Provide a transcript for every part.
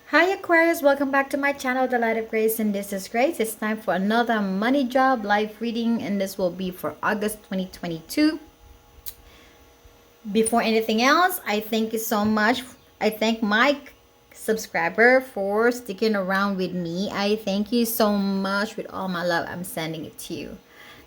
Hi Aquarius, welcome back to my channel, The Light of Grace, and this is Grace. It's time for another money job live reading, and this will be for August 2022. Before anything else, I thank you so much. I thank my subscriber for sticking around with me. I thank you so much. With all my love, I'm sending it to you.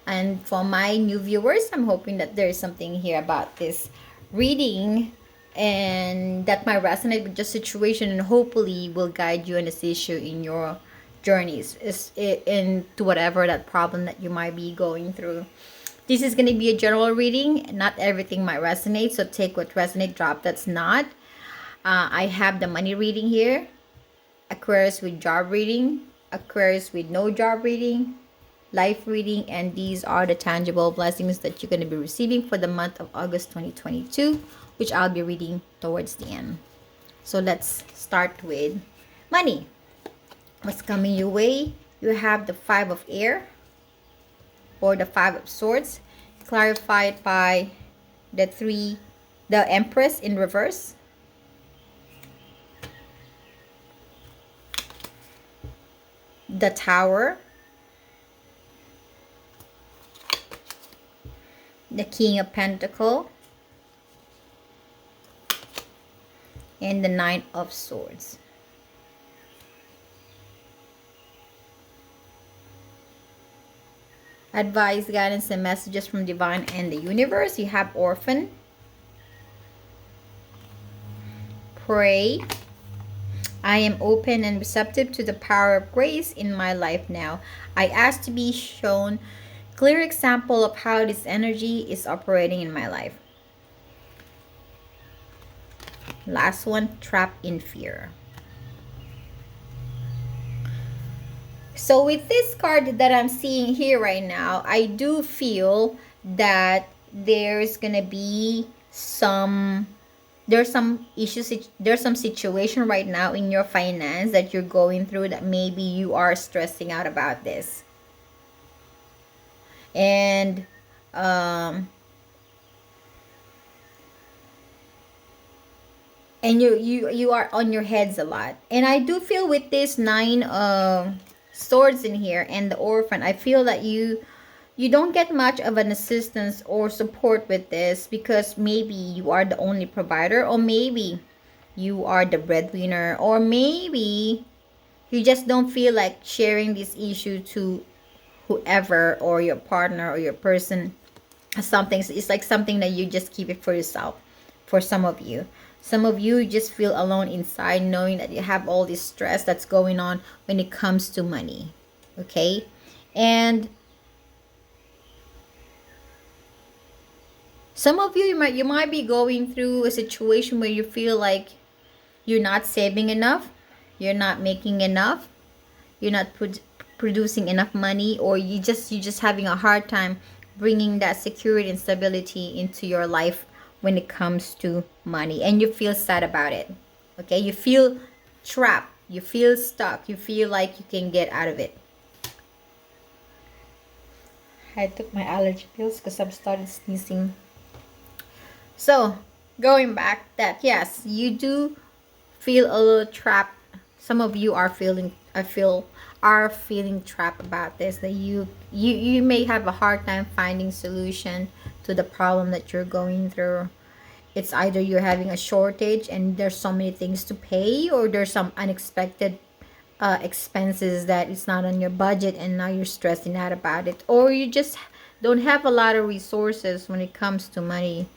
And for my new viewers, I'm hoping that there is something here about this reading and that might resonate with your situation and hopefully will guide you in this issue in your journeys into whatever that problem that you might be going through. This is going to be a general reading. Not everything might resonate, so take what resonate, drop that's not. I have the money reading here, Aquarius with job reading, Aquarius with no job reading, life reading, and these are the tangible blessings that you're going to be receiving for the month of August 2022, which I'll be reading towards the end. So let's start with money. What's coming your way? You have the Five of Air or the Five of Swords, clarified by the Empress in reverse, the Tower, the King of Pentacles, and the Nine of Swords. Advice, guidance, and messages from divine and the universe. You have Orphan, pray. I am open and receptive to the power of grace in my life now. I ask to be shown clear example of how this energy is operating in my life. Last one, trapped in fear. So with this card that I'm seeing here right now, I do feel that there's gonna be there's some issues, there's some situation right now in your finance that you're going through that maybe you are stressing out about this. And you are on your heads a lot. And I do feel with this Nine of Swords in here and the Orphan, I feel that you don't get much of an assistance or support with this because maybe you are the only provider, or maybe you are the breadwinner, or maybe you just don't feel like sharing this issue to whoever, or your partner or your person. Something, it's like something that you just keep it for yourself. For some of you just feel alone inside, knowing that you have all this stress that's going on when it comes to money. Okay, and some of you, you might be going through a situation where you feel like you're not saving enough, you're not making enough, you're not producing enough money, or you're just having a hard time bringing that security and stability into your life when it comes to money, and you feel sad about it. Okay, you feel trapped, you feel stuck, you feel like you can get out of it. I took my allergy pills because I've started sneezing. So going back, that yes, you do feel a little trapped. Some of you are feeling trapped about this, that you may have a hard time finding solution to the problem that you're going through. It's either you're having a shortage and there's so many things to pay, or there's some unexpected expenses that it's not on your budget and now you're stressing out about it, or you just don't have a lot of resources when it comes to money.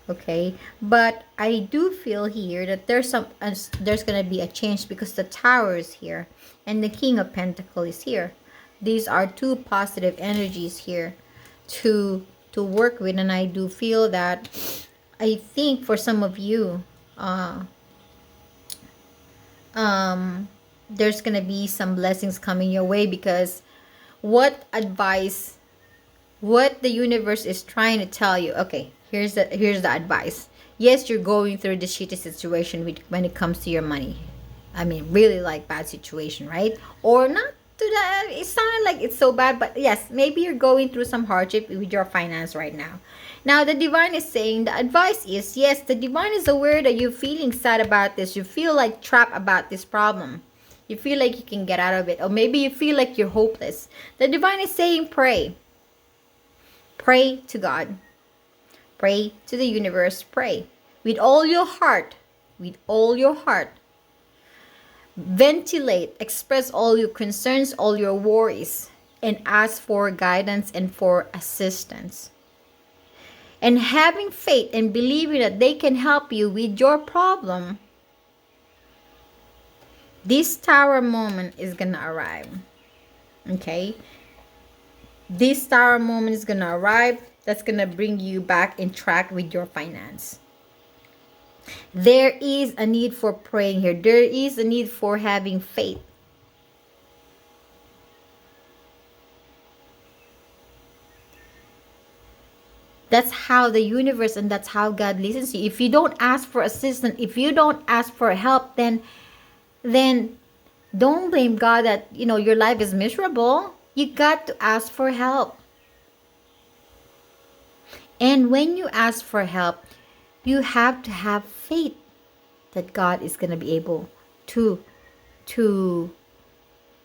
Okay, but I do feel here that there's gonna be a change because the Tower is here and the King of Pentacles is here. These are two positive energies here to work with, and I do feel that, I think for some of you, there's gonna be some blessings coming your way, because what the universe is trying to tell you. Okay, here's the advice. Yes, you're going through the shitty situation when it comes to your money. I mean, really like bad situation, right? Or not to that, it sounded like it's so bad, but yes, maybe you're going through some hardship with your finance right now. Now, the divine is saying the advice is, yes, the divine is aware that you're feeling sad about this. You feel like trapped about this problem. You feel like you can get out of it. Or maybe you feel like you're hopeless. The divine is saying pray. Pray to God. Pray to the universe. Pray. With all your heart. With all your heart. Ventilate. Express all your concerns, all your worries. And ask for guidance and for assistance. And having faith and believing that they can help you with your problem, this tower moment is gonna arrive. Okay? This tower moment is gonna arrive. That's gonna bring you back in track with your finance. There is a need for praying here. There is a need for having faith. That's how the universe and that's how God listens to you. If you don't ask for assistance, if you don't ask for help, then don't blame God that, your life is miserable. You got to ask for help. And when you ask for help, you have to have faith that God is going to be able to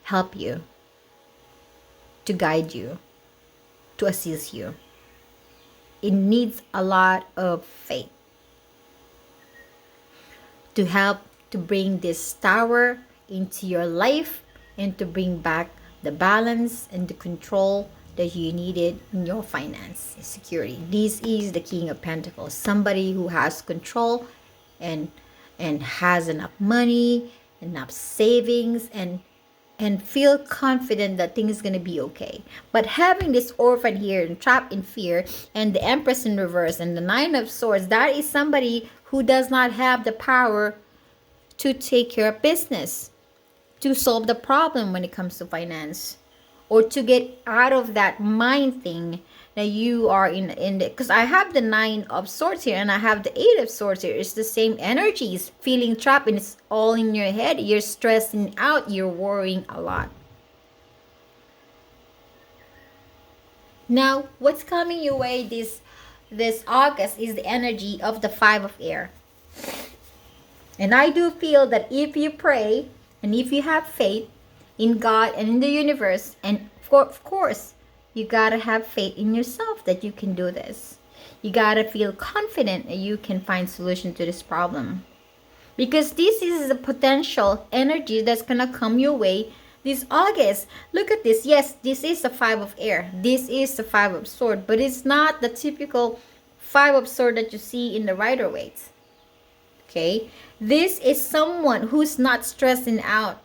help you, to guide you, to assist you. It needs a lot of faith to help to bring this tower into your life and to bring back the balance and the control that you needed in your finance security. This is the King of Pentacles, somebody who has control and has enough money, enough savings, and feel confident that things is going to be okay. But having this orphan here and trapped in fear, and the Empress in reverse and the Nine of Swords, that is somebody who does not have the power to take care of business, to solve the problem when it comes to finance, or to get out of that mind thing that you are in because I have the Nine of Swords here and I have the Eight of Swords here. It's the same energies, feeling trapped, and it's all in your head. You're stressing out, you're worrying a lot. Now, what's coming your way this August is the energy of the Five of Air. And I do feel that if you pray and if you have faith in God and in the universe, and of course, you gotta have faith in yourself that you can do this. You gotta feel confident that you can find solution to this problem. Because this is the potential energy that's gonna come your way this August. Look at this. Yes, this is the Five of Air. This is the Five of Swords. But it's not the typical Five of Swords that you see in the Rider-Waite. Okay? This is someone who's not stressing out.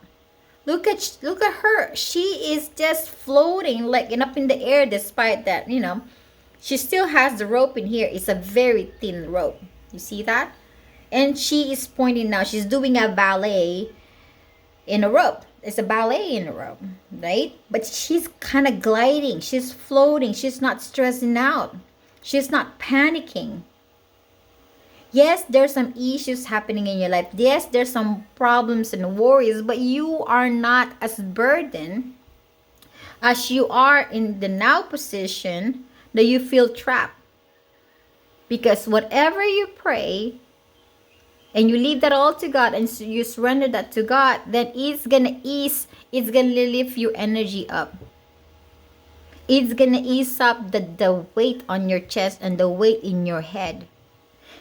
Look at her. She is just floating like up in the air, despite that, she still has the rope in here. It's a very thin rope. You see that? And she is pointing now. She's doing a ballet in a rope. It's a ballet in a rope, right? But she's kind of gliding. She's floating. She's not stressing out. She's not panicking. Yes, there's some issues happening in your life. Yes, there's some problems and worries, but you are not as burdened as you are in the now position that you feel trapped. Because whatever you pray and you leave that all to God and you surrender that to God, then it's going to ease, it's going to lift your energy up. It's going to ease up the weight on your chest and the weight in your head.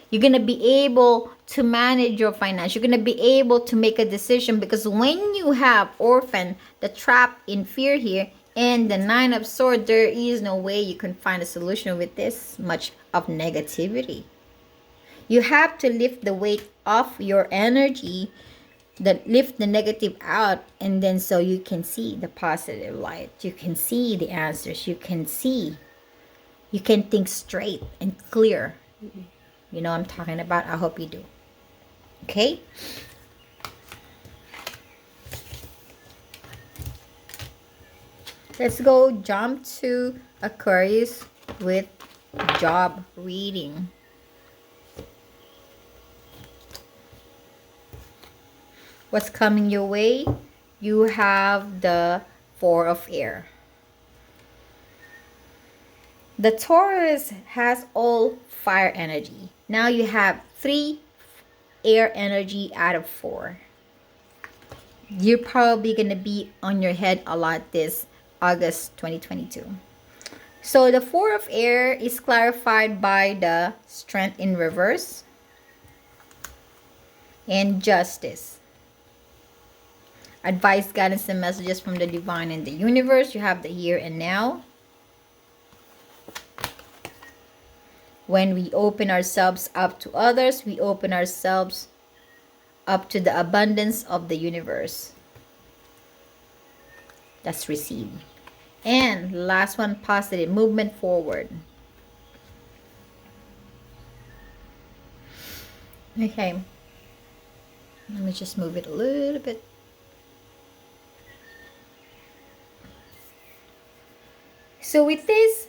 You're going to be able to manage your finance. You're going to be able to make a decision, because when you have orphan, the trap in fear here, and the Nine of Swords, there is no way you can find a solution with this much of negativity. You have to lift the weight off your energy, lift the negative out, and then so you can see the positive light. You can see the answers. You can think straight and clear. You know what I'm talking about? I hope you do. Okay? Let's go jump to Aquarius with job reading. What's coming your way? You have the Four of Air. The Taurus has all fire energy. Now you have 3 air energy out of 4. You're probably going to be on your head a lot this August 2022. So the 4 of air is clarified by the strength in reverse and justice. Advice, guidance, and messages from the divine and the universe. You have the here and now. When we open ourselves up to others, we open ourselves up to the abundance of the universe. That's received. And last one, positive movement forward. Okay. Let me just move it a little bit. So with this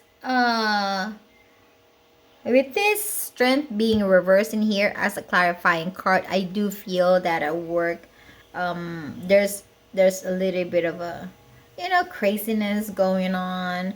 strength being reversed in here as a clarifying card, I do feel that at work there's a little bit of a craziness going on.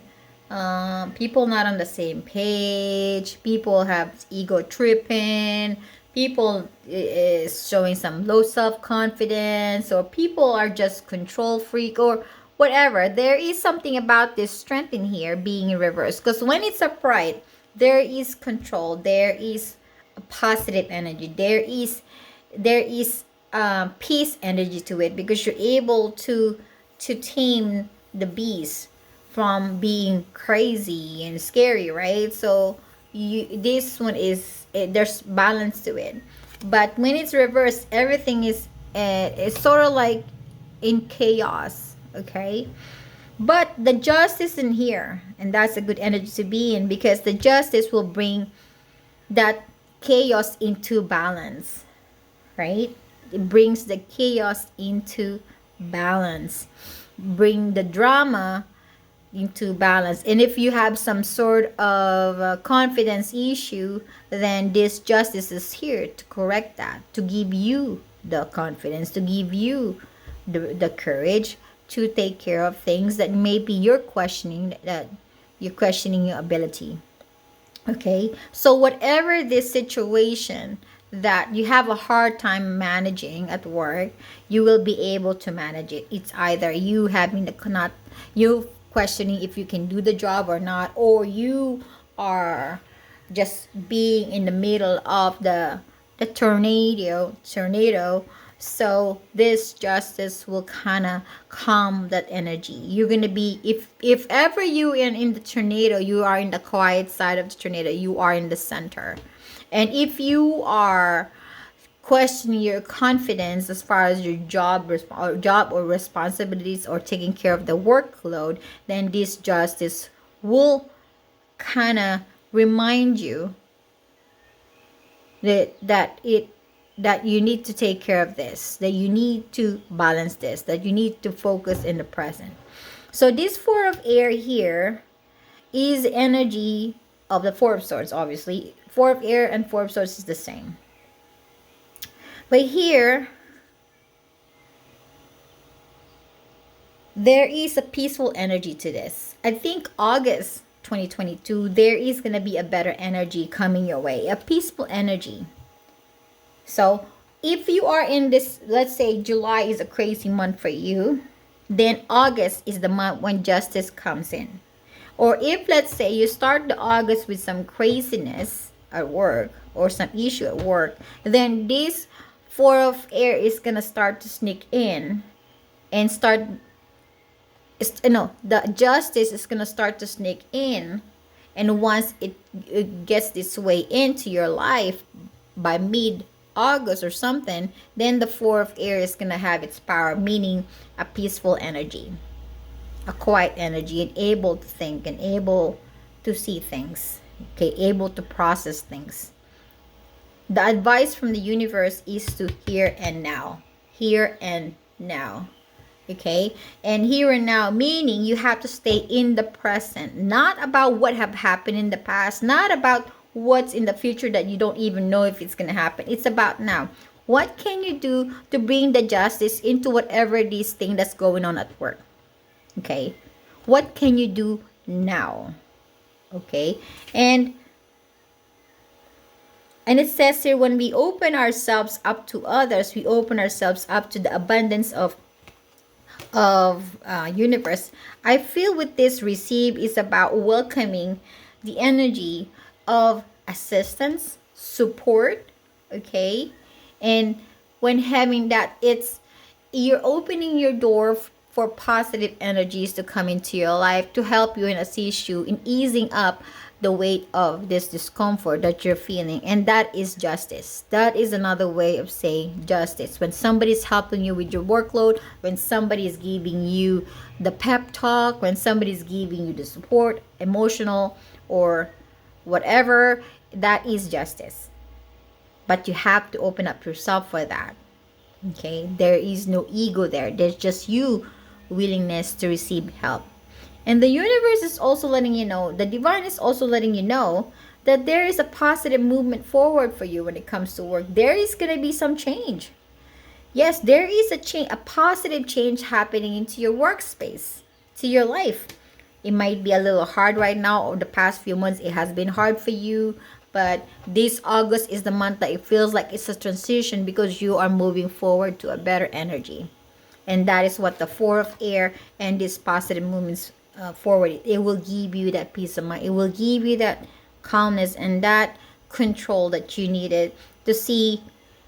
People not on the same page. People have ego tripping. People is showing some low self-confidence, or people are just control freak or whatever. There is something about this strength in here being reversed, because when it's upright, there is control, there is a positive energy, there is peace energy to it, because you're able to tame the beast from being crazy and scary, right? So this one is there's balance to it. But when it's reversed, everything is it's sort of like in chaos, okay? But the justice in here, and that's a good energy to be in, because the justice will bring that chaos into balance, right? It brings the chaos into balance, bring the drama into balance. And if you have some sort of confidence issue, then this justice is here to correct that, to give you the confidence, to give you the courage to take care of things that maybe you're questioning, that you're questioning your ability. Okay, so whatever this situation that you have a hard time managing at work, you will be able to manage it. It's either you having the not you questioning if you can do the job or not, or you are just being in the middle of the tornado. So this justice will kind of calm that energy. You're gonna be, if ever you in the tornado, you are in the quiet side of the tornado, you are in the center. And if you are questioning your confidence as far as your job or responsibilities, or taking care of the workload, then this justice will kind of remind you that you need to take care of this, that you need to balance this, that you need to focus in the present. So this 4 of air here is energy of the 4 of swords. Obviously 4 of air and 4 of swords is the same, but here there is a peaceful energy to this. I think August 2022, there is going to be a better energy coming your way, a peaceful energy. So if you are in this, let's say July is a crazy month for you, then August is the month when justice comes in. Or if, let's say, you start the August with some craziness at work or some issue at work, then this 4 of air is going to start to sneak in and the justice is going to start to sneak in. And once it gets this way into your life by mid-August or something, then the 4 of air is going to have its power, meaning a peaceful energy, a quiet energy, and able to think and able to see things, okay, able to process things. The advice from the universe is to here and now, okay? And here and now, meaning you have to stay in the present, not about what have happened in the past, not about what's in the future that you don't even know if it's going to happen. It's about now. What can you do to bring the justice into whatever this thing that's going on at work? Okay, what can you do now? Okay, and it says here, when we open ourselves up to others, we open ourselves up to the abundance of universe. I feel with this receive is about welcoming the energy of assistance, support, okay? And when having that, it's you're opening your door for positive energies to come into your life to help you and assist you in easing up the weight of this discomfort that you're feeling. And that is justice. That is another way of saying justice. When somebody's helping you with your workload, when somebody is giving you the pep talk, when somebody's giving you the support, emotional or whatever, that is justice. But you have to open up yourself for that. Okay, there is no ego there. There's just you willingness to receive help. And the universe is also letting you know, the divine is also letting you know that there is a positive movement forward for you when it comes to work. There is going to be some change. Yes, there is a change, a positive change happening into your workspace, to your life. It might be a little hard right now, or the past few months it has been hard for you, but this August is the month that it feels like it's a transition because you are moving forward to a better energy. And that is what the Four of Air and these positive movements forward, it will give you that peace of mind. It will give you that calmness and that control that you needed to see,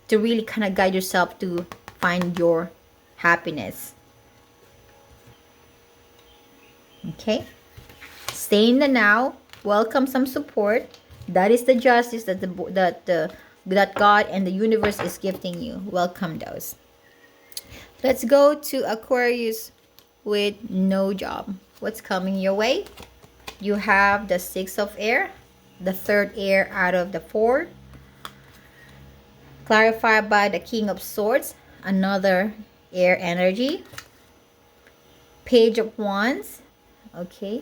to really kind of guide yourself to find your happiness. Okay, stay in the now, welcome some support. That is the justice that that God and the universe is gifting you. Welcome those. Let's go to Aquarius with no job. What's coming your way? You have the Six of Air, the third air out of the four, clarified by the King of Swords, another air energy, Page of Wands. Okay,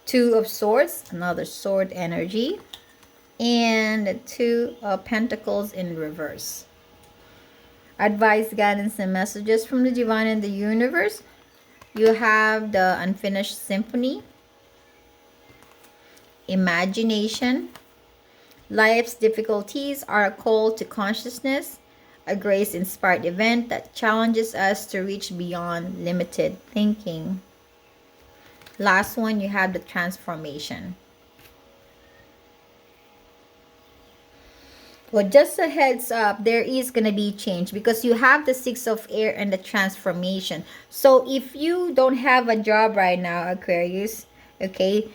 Two of Swords, another sword energy, and the Two of Pentacles in reverse. Advice, guidance, and messages from the divine and the universe. You have the Unfinished Symphony, Imagination. Life's difficulties are a call to consciousness, a grace-inspired event that challenges us to reach beyond limited thinking. Last one, you have the Transformation. Well, just a heads up, there is going to be change because you have the Six of Air and the Transformation. So if you don't have a job right now, Aquarius, okay,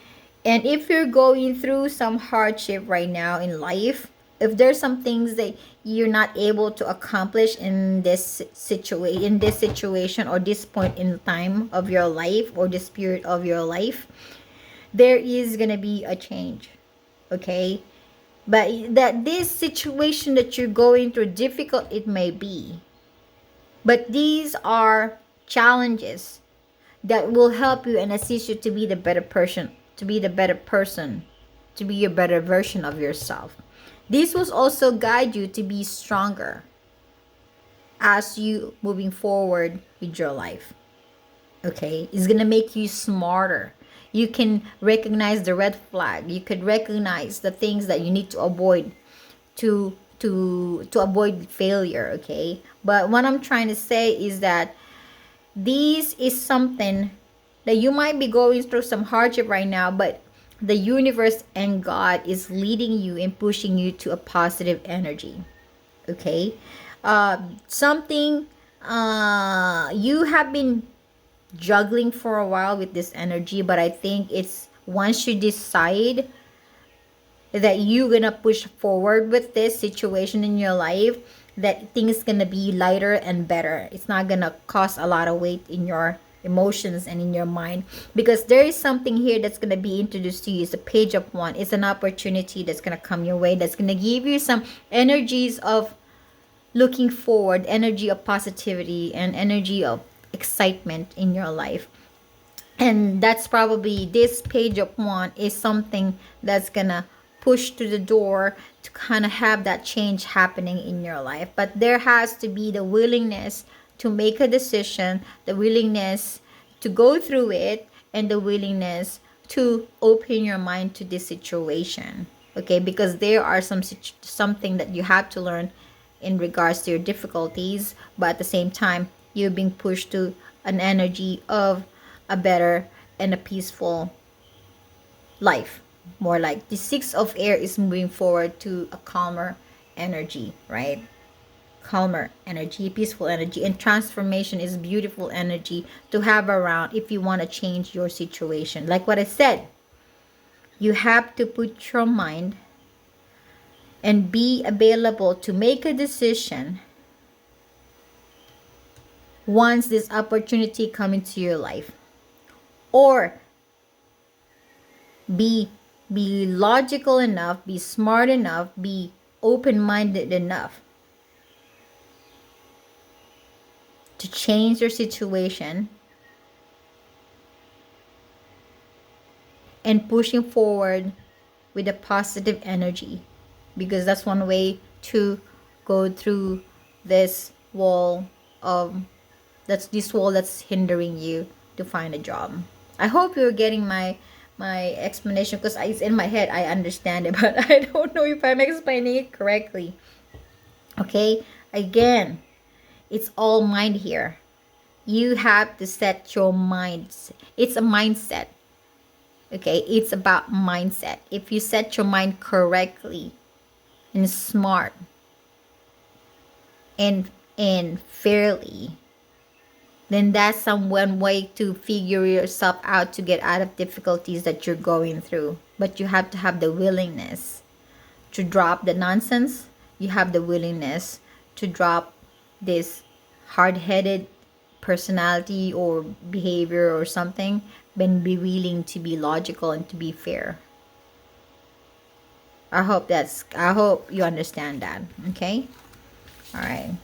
and if you're going through some hardship right now in life, if there's some things that you're not able to accomplish in this situation or this point in time of your life or this period of your life, there is going to be a change, okay? But that this situation that you're going through, difficult it may be, but these are challenges that will help you and assist you to be the better person, to be the better person, to be a better version of yourself. This will also guide you to be stronger as you moving forward with your life. Okay, it's gonna make you smarter. You can recognize the red flag. You could recognize the things that you need to avoid to avoid failure. Okay, but what I'm trying to say is that this is something that you might be going through some hardship right now, but the universe and God is leading you and pushing you to a positive energy. Okay, something you have been juggling for a while with this energy, but I think it's once you decide that you're gonna push forward with this situation in your life, that things gonna be lighter and better. It's not gonna cause a lot of weight in your emotions and in your mind, because there is something here that's going to be introduced to you. It's a Page of Wands. It's an opportunity that's going to come your way, that's going to give you some energies of looking forward, energy of positivity, and energy of excitement in your life. And that's probably, this Page of Wands is something that's going to push to the door to kind of have that change happening in your life. But there has to be the willingness to make a decision, the willingness to go through it, and the willingness to open your mind to this situation. Okay, because there are something that you have to learn in regards to your difficulties, but at the same time you're being pushed to an energy of a better and a peaceful life. More like the six of air is moving forward to a calmer energy, right? Calmer energy, peaceful energy, and transformation is beautiful energy to have around if you want to change your situation. Like what I said, you have to put your mind and be available to make a decision once this opportunity come into your life, or be logical enough, be smart enough, be open-minded enough to change your situation and pushing forward with a positive energy, because that's one way to go through this wall of this wall that's hindering you to find a job. I hope you're getting my explanation, because it's in my head. I understand it, but I don't know if I'm explaining it correctly. Okay, again, it's all mind here. You have to set your minds. It's a mindset. Okay, it's about mindset. If you set your mind correctly and smart and fairly, then that's some one way to figure yourself out to get out of difficulties that you're going through. But you have to have the willingness to drop the nonsense. You have the willingness to drop this hard-headed personality or behavior or something, then be willing to be logical and to be fair. I hope you understand that. Okay, all right.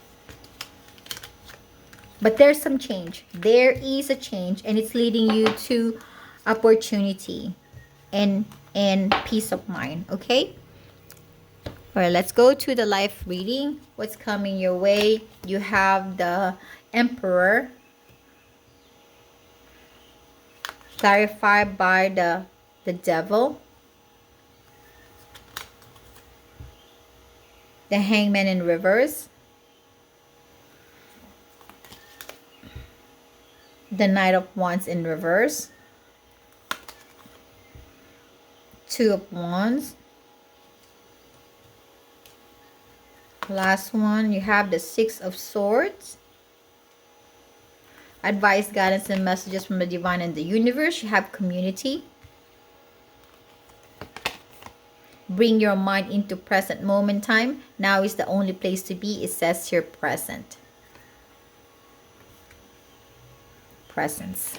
But there's some change. There is a change, and it's leading you to opportunity and peace of mind. Okay, all right, let's go to the life reading. What's coming your way? You have the Emperor, clarified by the Devil, the Hangman in reverse, the Knight of Wands in reverse, Two of Wands. Last one, you have the Six of Swords. Advice, guidance, and messages from the divine and the universe. You have community. Bring your mind into present moment time. Now is the only place to be. It says here present. Presence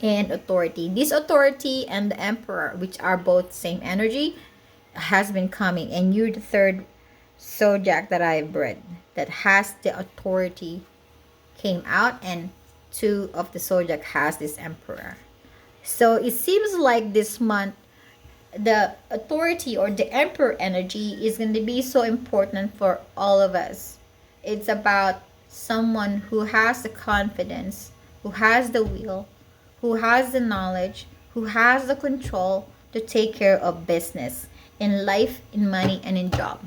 and authority. This authority and the Emperor, which are both same energy, has been coming, and you're the third zodiac that I've read that has the authority came out, and two of the zodiac has this Emperor. So it seems like this month the authority or the Emperor energy is going to be so important for all of us. It's about someone who has the confidence, who has the will, who has the knowledge, who has the control to take care of business in life, in money, and in job.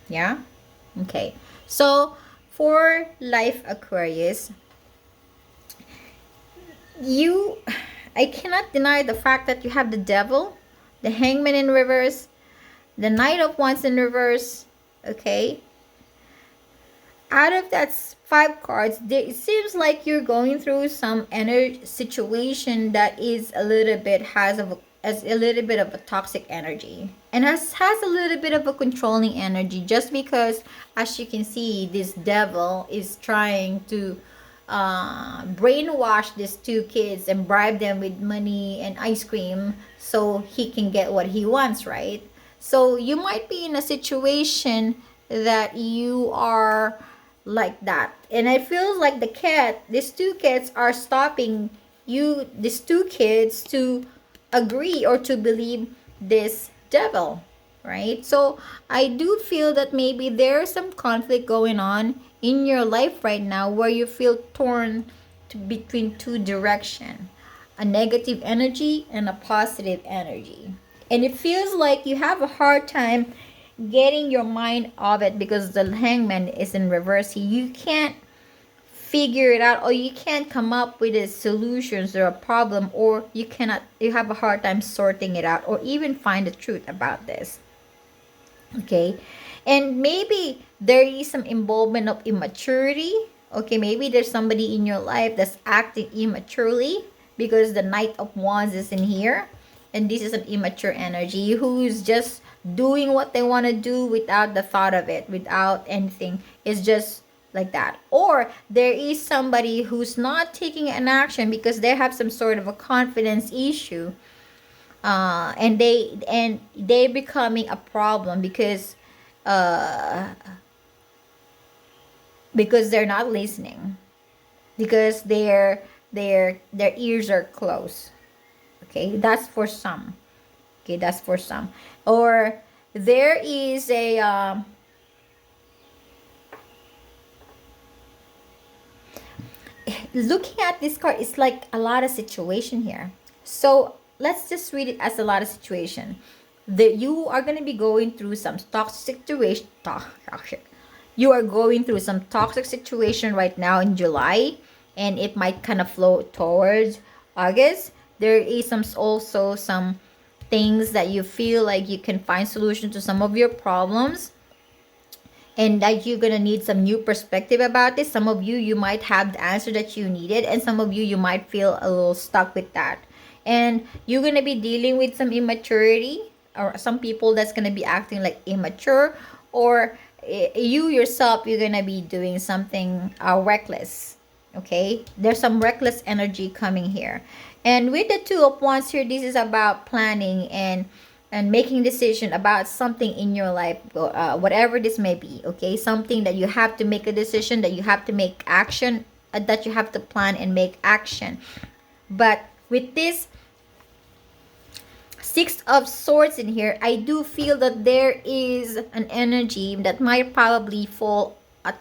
Yeah? Okay. So, for life Aquarius, I cannot deny the fact that you have the Devil, the Hangman in reverse, the Knight of Wands in reverse. Okay? Out of that 5 cards, it seems like you're going through some energy situation that is a little bit has a little bit of a toxic energy, and has a little bit of a controlling energy, just because, as you can see, this Devil is trying to brainwash these 2 kids and bribe them with money and ice cream so he can get what he wants, right? So you might be in a situation that you are like that, and it feels like these 2 kids are stopping these 2 kids to agree or to believe this Devil. right? So I do feel that maybe there's some conflict going on in your life right now where you feel torn between two direction, a negative energy and a positive energy, and it feels like you have a hard time getting your mind off it because the hangman is in reverse. You can't figure it out, or you can't come up with a solutions or a problem, or you have a hard time sorting it out or even find the truth about this. Okay, and maybe there is some involvement of immaturity. Okay, maybe there's somebody in your life that's acting immaturely because the Knight of Wands is in here, and this is an immature energy who's just doing what they want to do without the thought of it, without anything. It's just like that. Or there is somebody who's not taking an action because they have some sort of a confidence issue, and they becoming a problem uh because they're not listening, because their ears are closed. Okay, that's for some. Okay, that's for some. Or there is a looking at this card, it's like a lot of situation here. So let's just read it as a lot of situation. That you are going to be going through some toxic situation. Toxic. You are going through some toxic situation right now in July, and it might kind of flow towards August. There is also some things that you feel like you can find solution to some of your problems, and that you're gonna need some new perspective about this. Some of you might have the answer that you needed, and some of you might feel a little stuck with that, and you're gonna be dealing with some immaturity, or some people that's gonna be acting like immature, or you yourself, you're gonna be doing something reckless. Okay, there's some reckless energy coming here. And with the Two of Wands here, this is about planning and making decision about something in your life, whatever this may be. Okay, something that you have to make a decision, that you have to make action, that you have to plan and make action. But with this Six of Swords in here, I do feel that there is an energy that might probably fall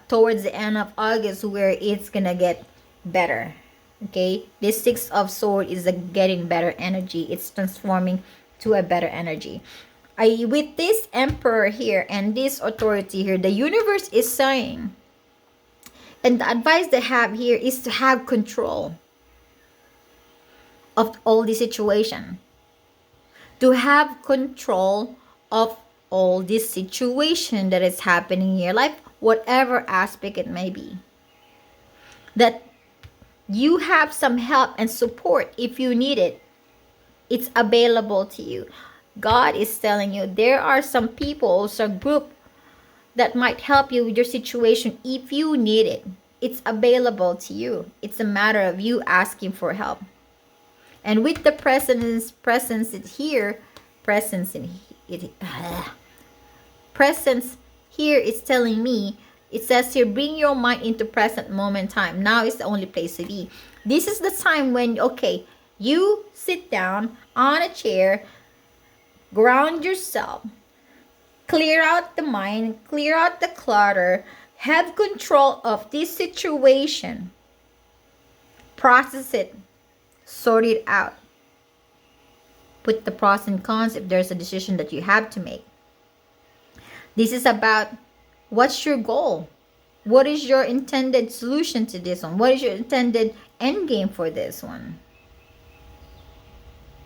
towards the end of August where it's gonna get better. Okay, this Six of Swords is a getting better energy. It's transforming to a better energy. With this Emperor here and this authority here, the universe is saying, and the advice they have here is to have control of all the situation, to have control of all this situation that is happening in your life, whatever aspect it may be. That you have some help and support if you need it. It's available to you. God is telling you there are some people, some group that might help you with your situation if you need it. It's available to you. It's a matter of you asking for help. And with the presence here, presence here is telling me, it says here, bring your mind into present moment time. Now is the only place to be. This is the time when, okay, you sit down on a chair, ground yourself, clear out the mind, clear out the clutter, have control of this situation, process it, sort it out, put the pros and cons if there's a decision that you have to make. This is about, what's your goal? What is your intended solution to this one? What is your intended end game for this one?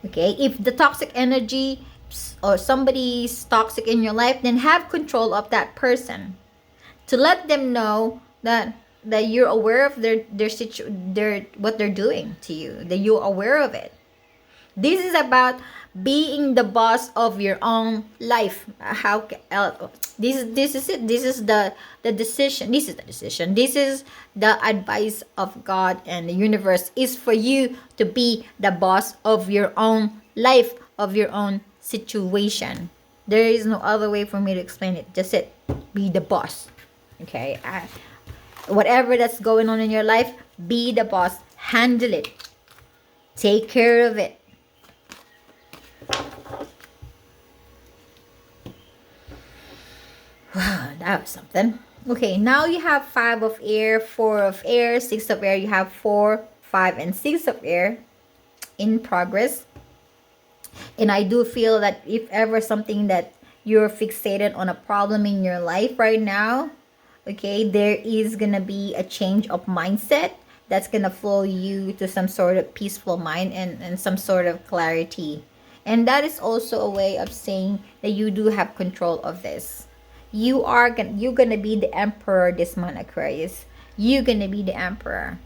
Okay, if the toxic energy or somebody's toxic in your life, then have control of that person, to let them know that you're aware of their what they're doing to you, that you're aware of it. This is about being the boss of your own life. This is it. This is the decision. This is the decision. This is the advice of God and the universe, is for you to be the boss of your own life, of your own situation. There is no other way for me to explain it. Just it. Be the boss. Okay. Whatever that's going on in your life, be the boss. Handle it. Take care of it. That was something. Okay, now you have 5 of air, 4 of air, 6 of air. You have 4, 5, and 6 of air in progress. And I do feel that if ever something that you're fixated on a problem in your life right now, okay, there is gonna be a change of mindset that's gonna flow you to some sort of peaceful mind and some sort of clarity. And that is also a way of saying that you do have control of this. You're gonna be the emperor this month, Aquarius. You're gonna be the emperor.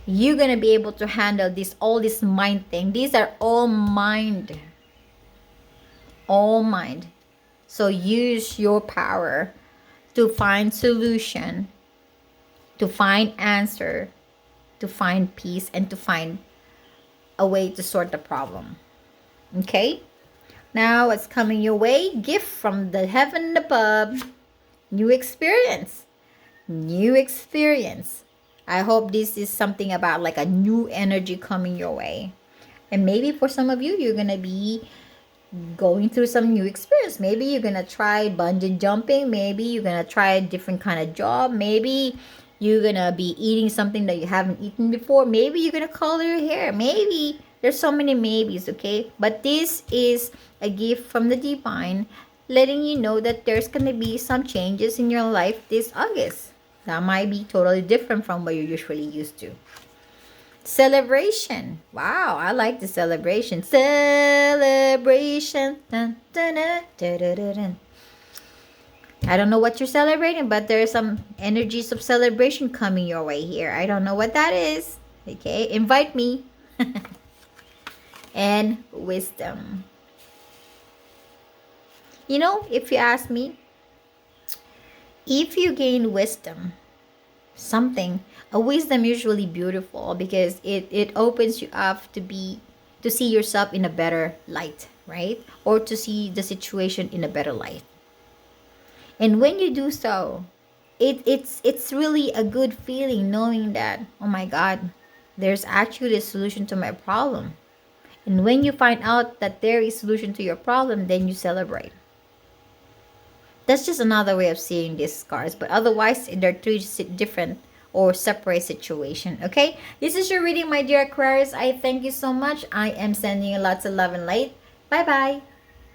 You're gonna be able to handle all this mind thing. These are all mind. So use your power to find solution, to find answer, to find peace, and to find a way to sort the problem. Okay? Now what's coming your way? Gift from the heaven above. New experience. New experience. I hope this is something about like a new energy coming your way. And maybe for some of you, you're going to be going through some new experience. Maybe you're going to try bungee jumping. Maybe you're going to try a different kind of job. Maybe you're going to be eating something that you haven't eaten before. Maybe you're going to color your hair. Maybe. There's so many maybes, okay? But this is a gift from the divine letting you know that there's going to be some changes in your life this August. That might be totally different from what you're usually used to. Celebration. Wow, I like the celebration. Celebration. Dun, dun, dun, dun, dun, dun, dun. I don't know what you're celebrating, but there's some energies of celebration coming your way here. I don't know what that is. Okay, invite me. And wisdom. You know, if you ask me, if you gain wisdom, a wisdom usually beautiful because it opens you up to see yourself in a better light, right? Or to see the situation in a better light. And when you do so, it's really a good feeling knowing that, oh my God, there's actually a solution to my problem. And when you find out that there is a solution to your problem, then you celebrate. That's just another way of seeing these cards. But otherwise, they're three different or separate situation. Okay? This is your reading, my dear Aquarius. I thank you so much. I am sending you lots of love and light. Bye-bye.